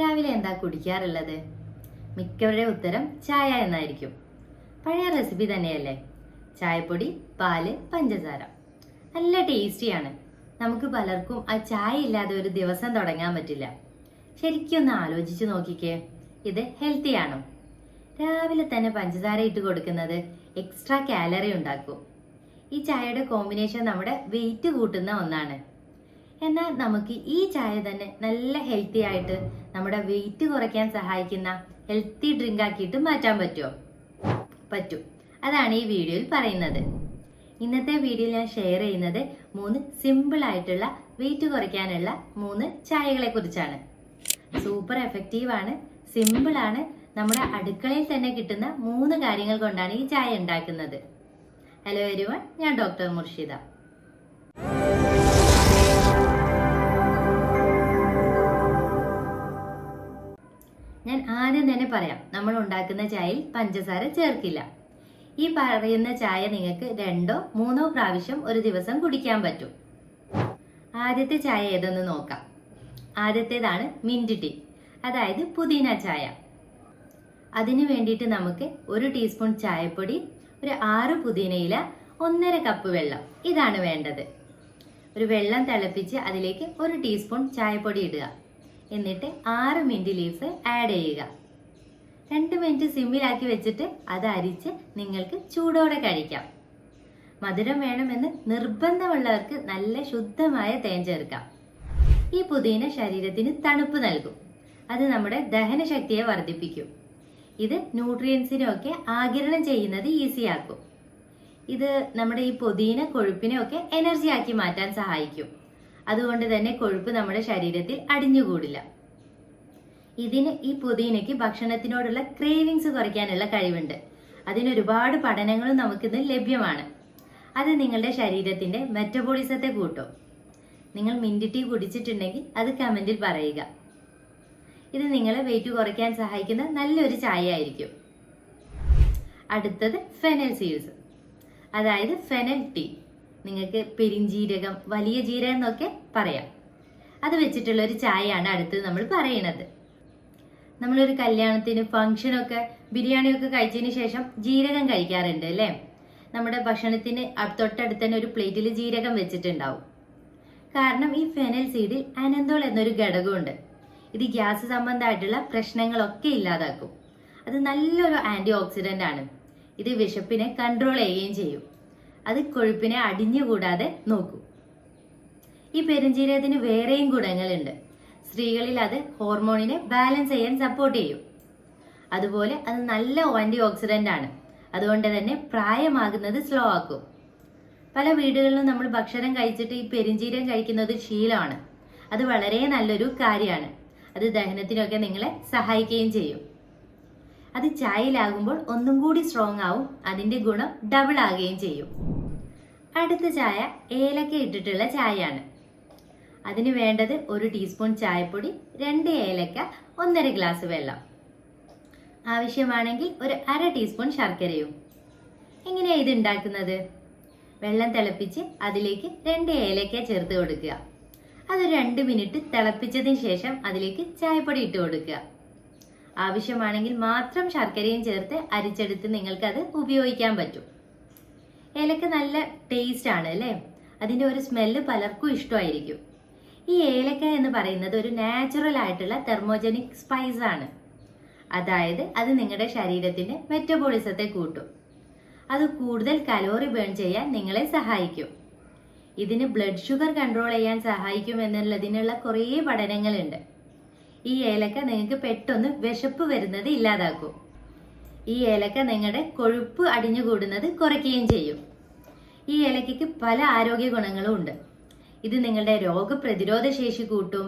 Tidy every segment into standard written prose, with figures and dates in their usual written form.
രാവിലെ എന്താ കുടിക്കാറുള്ളത്? മിക്കവരുടെ ഉത്തരം ചായ എന്നായിരിക്കും. പഴയ റെസിപ്പി തന്നെയല്ലേ? ചായപ്പൊടി, പാല്, പഞ്ചസാര. നല്ല ടേസ്റ്റിയാണ്. നമുക്ക് പലർക്കും ആ ചായ ഇല്ലാതെ ഒരു ദിവസം തുടങ്ങാൻ പറ്റില്ല. ശരിക്കും ഒന്ന് ആലോചിച്ച് നോക്കിക്കേ, ഇത് ഹെൽത്തി ആണോ? രാവിലെ തന്നെ പഞ്ചസാര ഇട്ട് കൊടുക്കുന്നത് എക്സ്ട്രാ കാലറി ഉണ്ടാക്കും. ഈ ചായയുടെ കോമ്പിനേഷൻ നമ്മുടെ വെയിറ്റ് കൂട്ടുന്ന ഒന്നാണ്. എന്നാൽ നമുക്ക് ഈ ചായ തന്നെ നല്ല ഹെൽത്തി ആയിട്ട് നമ്മുടെ വെയിറ്റ് കുറയ്ക്കാൻ സഹായിക്കുന്ന ഹെൽത്തി ഡ്രിങ്ക് ആക്കിയിട്ട് മാറ്റാൻ പറ്റുമോ? പറ്റും. അതാണ് ഈ വീഡിയോയിൽ പറയുന്നത്. ഇന്നത്തെ വീഡിയോയിൽ ഞാൻ ഷെയർ ചെയ്യുന്നത് 3 സിമ്പിൾ ആയിട്ടുള്ള വെയിറ്റ് കുറയ്ക്കാനുള്ള 3 ചായകളെ കുറിച്ചാണ്. സൂപ്പർ എഫക്റ്റീവ് ആണ്, സിമ്പിൾ ആണ്. നമ്മുടെ അടുക്കളയിൽ തന്നെ കിട്ടുന്ന 3 കാര്യങ്ങൾ കൊണ്ടാണ് ഈ ചായ ഉണ്ടാക്കുന്നത്. ഹലോ എവരിവൺ, ഞാൻ ഡോക്ടർ മുർഷിദ. ഞാൻ ആദ്യം തന്നെ പറയാം, നമ്മൾ ഉണ്ടാക്കുന്ന ചായയിൽ പഞ്ചസാര ചേർക്കില്ല. ഈ പറയുന്ന ചായ നിങ്ങൾക്ക് 2 or 3 പ്രാവശ്യം ഒരു ദിവസം കുടിക്കാൻ പറ്റും. ആദ്യത്തെ ചായ ഏതെന്ന് നോക്കാം. ആദ്യത്തേതാണ് മിന്റ് ടീ, അതായത് പുതിന ചായ. അതിനു വേണ്ടിയിട്ട് നമുക്ക് 1 ടീസ്പൂൺ ചായപ്പൊടി, ഒരു 6 പുതിനയില, 1.5 കപ്പ് വെള്ളം, ഇതാണ് വേണ്ടത്. ഒരു വെള്ളം തിളപ്പിച്ച് അതിലേക്ക് 1 ടീസ്പൂൺ ചായപ്പൊടി ഇടുക. എന്നിട്ട് 6 മിന്റ് ലീവ്സ് ആഡ് ചെയ്യുക. 2 മിനിറ്റ് സിമ്മിലാക്കി വെച്ചിട്ട് അത് അരിച്ച് നിങ്ങൾക്ക് ചൂടോടെ കഴിക്കാം. മധുരം വേണമെന്ന് നിർബന്ധമുള്ളവർക്ക് നല്ല ശുദ്ധമായ തേൻ ചേർക്കാം. ഈ പുതിന ശരീരത്തിന് തണുപ്പ് നൽകും. അത് നമ്മുടെ ദഹനശക്തിയെ വർദ്ധിപ്പിക്കും. ഇത് ന്യൂട്രിയൻസിനെയൊക്കെ ആഗിരണം ചെയ്യുന്നത് ഈസിയാക്കും. ഇത് നമ്മുടെ ഈ പുതിന കൊഴുപ്പിനെയൊക്കെ എനർജി ആക്കി മാറ്റാൻ സഹായിക്കും. അതുകൊണ്ട് തന്നെ കൊഴുപ്പ് നമ്മുടെ ശരീരത്തിൽ അടിഞ്ഞുകൂടില്ല. ഈ പുതിനയ്ക്ക് ഭക്ഷണത്തിനോടുള്ള ക്രേവിങ്സ് കുറയ്ക്കാനുള്ള കഴിവുണ്ട്. അതിനൊരുപാട് പഠനങ്ങളും നമുക്കിന്ന് ലഭ്യമാണ്. അത് നിങ്ങളുടെ ശരീരത്തിന്റെ മെറ്റബോളിസത്തെ കൂട്ടും. നിങ്ങൾ മിന്റ് ടീ കുടിച്ചിട്ടുണ്ടെങ്കിൽ അത് കമന്റിൽ പറയുക. ഇത് നിങ്ങളെ വെയിറ്റ് കുറയ്ക്കാൻ സഹായിക്കുന്ന നല്ലൊരു ചായ ആയിരിക്കും. അടുത്തത് ഫെനൽ സീഡ്സ്, അതായത് ഫെനൽ ടീ. നിങ്ങൾക്ക് പെരിഞ്ജീരകം, വലിയ ജീരകം എന്നൊക്കെ പറയാം. അത് വെച്ചിട്ടുള്ള ഒരു ചായയാണ് അടുത്തത് നമ്മൾ പറയുന്നത്. നമ്മളൊരു കല്യാണത്തിന്, ഫംഗ്ഷനൊക്കെ, ബിരിയാണിയൊക്കെ കഴിച്ചതിന് ശേഷം ജീരകം കഴിക്കാറുണ്ട് അല്ലേ? നമ്മുടെ ഭക്ഷണത്തിന് തൊട്ടടുത്ത് തന്നെ ഒരു പ്ലേറ്റിൽ ജീരകം വെച്ചിട്ടുണ്ടാവും. കാരണം ഈ ഫെനൽ സീഡിൽ അനന്തോൾ എന്നൊരു ഘടകമുണ്ട്. ഇത് ഗ്യാസ് സംബന്ധമായിട്ടുള്ള പ്രശ്നങ്ങളൊക്കെ ഇല്ലാതാക്കും. അത് നല്ലൊരു ആന്റി ഓക്സിഡന്റ് ആണ്. ഇത് വിശപ്പിനെ കൺട്രോൾ ചെയ്യുകയും ചെയ്യും. അത് കൊഴുപ്പിനെ അടിഞ്ഞുകൂടാതെ നോക്കും. ഈ പെരുംജീരകത്തിന് വേറെയും ഗുണങ്ങളുണ്ട്. സ്ത്രീകളിൽ അത് ഹോർമോണിനെ ബാലൻസ് ചെയ്യാൻ സപ്പോർട്ട് ചെയ്യും. അതുപോലെ അത് നല്ല ആന്റി ഓക്സിഡന്റ് ആണ്. അതുകൊണ്ട് തന്നെ പ്രായമാകുന്നത് സ്ലോ ആക്കും. പല വീടുകളിലും നമ്മൾ ഭക്ഷണം കഴിച്ചിട്ട് ഈ പെരുംജീരകം കഴിക്കുന്നത് ശീലമാണ്. അത് വളരെ നല്ലൊരു കാര്യമാണ്. അത് ദഹനത്തിനൊക്കെ നിങ്ങളെ സഹായിക്കുകയും ചെയ്യും. അത് ചായയിലാകുമ്പോൾ ഒന്നും കൂടി സ്ട്രോങ് ആവും. അതിന്റെ ഗുണം ഡബിൾ ആകുകയും ചെയ്യും. അടുത്ത ചായ ഏലക്ക ഇട്ടിട്ടുള്ള ചായയാണ്. അതിന് വേണ്ടത് 1 ടീസ്പൂൺ ചായപ്പൊടി, 2 ഏലക്ക, 1.5 ഗ്ലാസ് വെള്ളം. ആവശ്യമാണെങ്കിൽ ഒരു 1/2 ടീസ്പൂൺ ശർക്കരയും. എങ്ങനെയാണ് ഇത് ഉണ്ടാക്കുന്നത്? വെള്ളം തിളപ്പിച്ച് അതിലേക്ക് 2 ഏലക്ക ചേർത്ത് കൊടുക്കുക. അത് 2 മിനിറ്റ് തിളപ്പിച്ചതിന് ശേഷം അതിലേക്ക് ചായപ്പൊടി ഇട്ട് കൊടുക്കുക. ആവശ്യമാണെങ്കിൽ മാത്രം ശർക്കരയും ചേർത്ത് അരിച്ചെടുത്ത് നിങ്ങൾക്ക് അത് ഉപയോഗിക്കാൻ പറ്റും. ഏലക്ക നല്ല ടേസ്റ്റ് ആണ് അല്ലേ? അതിന്റെ ഒരു സ്മെല്ല് പലർക്കും ഇഷ്ടമായിരിക്കും. ഈ ഏലക്ക എന്ന് പറയുന്നത് ഒരു നാച്ചുറൽ ആയിട്ടുള്ള തെർമോജനിക് സ്പൈസ് ആണ്. അതായത് അത് നിങ്ങളുടെ ശരീരത്തിന്റെ മെറ്റബോളിസത്തെ കൂട്ടും. അത് കൂടുതൽ കലോറി ബേൺ ചെയ്യാൻ നിങ്ങളെ സഹായിക്കും. ഇതിന് ബ്ലഡ് ഷുഗർ കൺട്രോൾ ചെയ്യാൻ സഹായിക്കും എന്നുള്ളതിനുള്ള കുറേ പഠനങ്ങളുണ്ട്. ഈ ഏലക്ക നിങ്ങൾക്ക് പെട്ടെന്ന് വിശപ്പ് വരുന്നത് ഇല്ലാതാക്കും. ഈ ഏലക്ക നിങ്ങളുടെ കൊഴുപ്പ് അടിഞ്ഞുകൂടുന്നത് കുറയ്ക്കുകയും ചെയ്യും. ഈ ഏലക്കയ്ക്ക് പല ആരോഗ്യ ഗുണങ്ങളും ഉണ്ട്. ഇത് നിങ്ങളുടെ രോഗപ്രതിരോധ ശേഷി കൂട്ടും.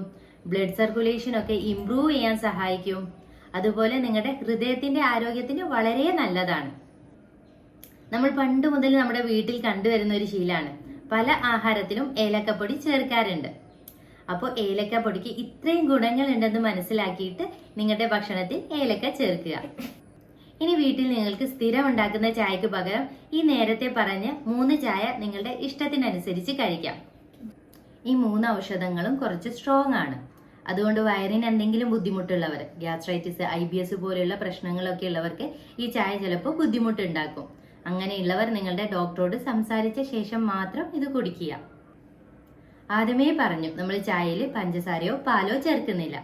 ബ്ലഡ് സർക്കുലേഷൻ ഒക്കെ ഇംപ്രൂവ് ചെയ്യാൻ സഹായിക്കും. അതുപോലെ നിങ്ങളുടെ ഹൃദയത്തിന്റെ ആരോഗ്യത്തിന് വളരെ നല്ലതാണ്. നമ്മൾ പണ്ട് മുതൽ നമ്മുടെ വീട്ടിൽ കണ്ടുവരുന്ന ഒരു ശീലമാണ്. പല ആഹാരത്തിലും ഏലക്കപ്പൊടി ചേർക്കാറുണ്ട്. അപ്പോൾ ഏലക്കപ്പൊടിക്ക് ഇത്രയും ഗുണങ്ങൾ ഉണ്ടെന്ന് മനസ്സിലാക്കിയിട്ട് നിങ്ങളുടെ ഭക്ഷണത്തിൽ ഏലക്ക ചേർക്കുക. ഇനി വീട്ടിൽ നിങ്ങൾക്ക് സ്ഥിരം ഉണ്ടാക്കുന്ന ചായക്ക് പകരം ഈ നേരത്തെ പറഞ്ഞ 3 ചായ നിങ്ങളുടെ ഇഷ്ടത്തിനനുസരിച്ച് കഴിക്കാം. ഈ 3 ഔഷധങ്ങളും കുറച്ച് സ്ട്രോങ് ആണ്. അതുകൊണ്ട് വയറിന് എന്തെങ്കിലും ബുദ്ധിമുട്ടുള്ളവർ, ഗ്യാസ്ട്രൈറ്റിസ്, IBS പോലെയുള്ള പ്രശ്നങ്ങളൊക്കെ ഉള്ളവർക്ക് ഈ ചായ ചിലപ്പോൾ ബുദ്ധിമുട്ടുണ്ടാക്കും. അങ്ങനെയുള്ളവർ നിങ്ങളുടെ ഡോക്ടറോട് സംസാരിച്ച ശേഷം മാത്രം ഇത് കുടിക്കുക. ആദ്യമേ പറഞ്ഞു, നമ്മൾ ചായയിൽ പഞ്ചസാരയോ പാലോ ചേർക്കുന്നില്ല.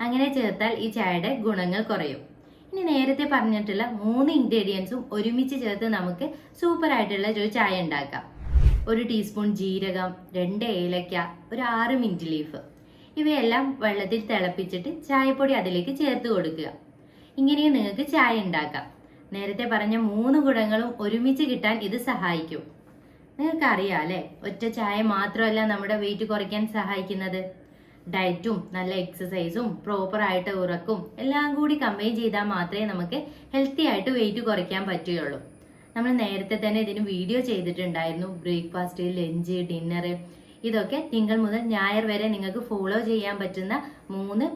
അങ്ങനെ ചേർത്താൽ ഈ ചായയുടെ ഗുണങ്ങൾ കുറയും. ഇനി നേരത്തെ പറഞ്ഞിട്ടുള്ള 3 ഇൻഗ്രീഡിയൻസും ഒരുമിച്ച് ചേർത്ത് നമുക്ക് സൂപ്പർ ആയിട്ടുള്ള ഒരു ചായ ഉണ്ടാക്കാം. 1 ടീസ്പൂൺ ജീരകം, 2 ഏലക്ക, ഒരു 6 മിന്റ് ലീഫ്, ഇവയെല്ലാം വെള്ളത്തിൽ തിളപ്പിച്ചിട്ട് ചായപ്പൊടി അതിലേക്ക് ചേർത്ത് കൊടുക്കുക. ഇങ്ങനെയും നിങ്ങൾക്ക് ചായ ഉണ്ടാക്കാം. നേരത്തെ പറഞ്ഞ 3 ഗുണങ്ങളും ഒരുമിച്ച് കിട്ടാൻ ഇത് സഹായിക്കും. നിങ്ങൾക്കറിയാം അല്ലേ, ഒറ്റ ചായ മാത്രമല്ല നമ്മുടെ വെയിറ്റ് കുറയ്ക്കാൻ സഹായിക്കുന്നത്. ഡയറ്റും നല്ല എക്സസൈസും പ്രോപ്പർ ആയിട്ട് ഉറക്കും എല്ലാം കൂടി കമ്പൈൻ ചെയ്താൽ മാത്രമേ നമുക്ക് ഹെൽത്തി ആയിട്ട് വെയിറ്റ് കുറയ്ക്കാൻ പറ്റുകയുള്ളൂ. നമ്മൾ നേരത്തെ തന്നെ ഇതിന് വീഡിയോ ചെയ്തിട്ടുണ്ടായിരുന്നു. ബ്രേക്ക്ഫാസ്റ്റ്, ലഞ്ച്, ഡിന്നർ, ഇതൊക്കെ തിങ്കൾ മുതൽ ഞായർ വരെ നിങ്ങൾക്ക് ഫോളോ ചെയ്യാൻ പറ്റുന്ന 3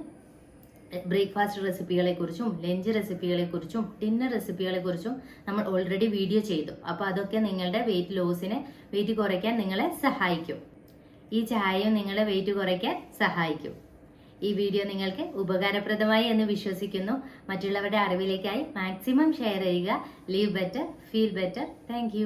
ബ്രേക്ക്ഫാസ്റ്റ് റെസിപ്പികളെ കുറിച്ചും ലഞ്ച് റെസിപ്പികളെ കുറിച്ചും ഡിന്നർ റെസിപ്പികളെ കുറിച്ചും നമ്മൾ ഓൾറെഡി വീഡിയോ ചെയ്തു. അപ്പോൾ അതൊക്കെ നിങ്ങളുടെ വെയിറ്റ് കുറയ്ക്കാൻ നിങ്ങളെ സഹായിക്കും. ഈ ചായയും നിങ്ങളെ വെയിറ്റ് കുറയ്ക്കാൻ സഹായിക്കും. ഈ വീഡിയോ നിങ്ങൾക്ക് ഉപകാരപ്രദമായി എന്ന് വിശ്വസിക്കുന്നു. മറ്റുള്ളവരുടെ അറിവിലേക്കായി മാക്സിമം ഷെയർ ചെയ്യുക. Leave better, feel better. Thank